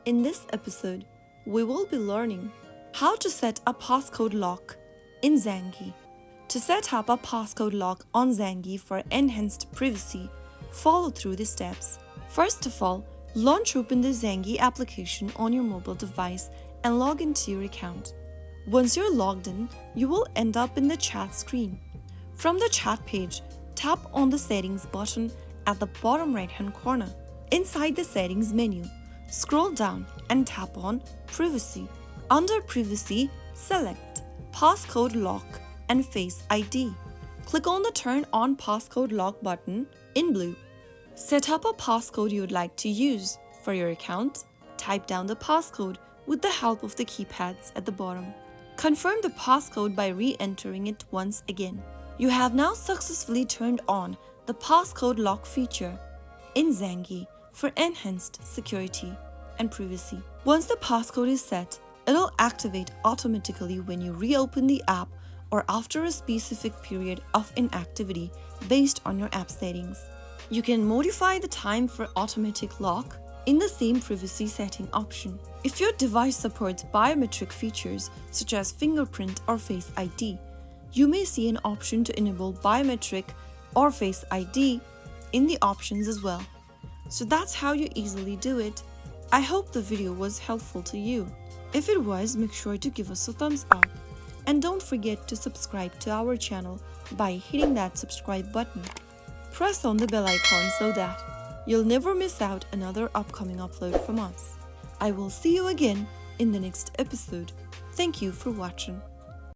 In this episode, we will be learning how to set a passcode lock in Zangi. To set up a passcode lock on Zangi for enhanced privacy, follow through the steps. First of all, launch open the Zangi application on your mobile device and log into your account. Once you're logged in, you will end up in the chat screen. From the chat page, tap on the settings button at the bottom right-hand corner. Inside the settings menu, scroll down and tap on Privacy. Under Privacy, select Passcode Lock and Face ID. Click on the Turn on Passcode Lock button in blue. Set up a passcode you would like to use for your account. Type down the passcode with the help of the keypads at the bottom. Confirm the passcode by re-entering it once again. You have now successfully turned on the passcode lock feature in Zangi for enhanced security and privacy. Once the passcode is set, it'll activate automatically when you reopen the app or after a specific period of inactivity based on your app settings. You can modify the time for automatic lock in the same privacy setting option. If your device supports biometric features such as fingerprint or Face ID, you may see an option to enable biometric or Face ID in the options as well. So that's how you easily do it. I hope the video was helpful to you. If it was, make sure to give us a thumbs up. And don't forget to subscribe to our channel by hitting that subscribe button. Press on the bell icon so that you'll never miss out another upcoming upload from us. I will see you again in the next episode. Thank you for watching.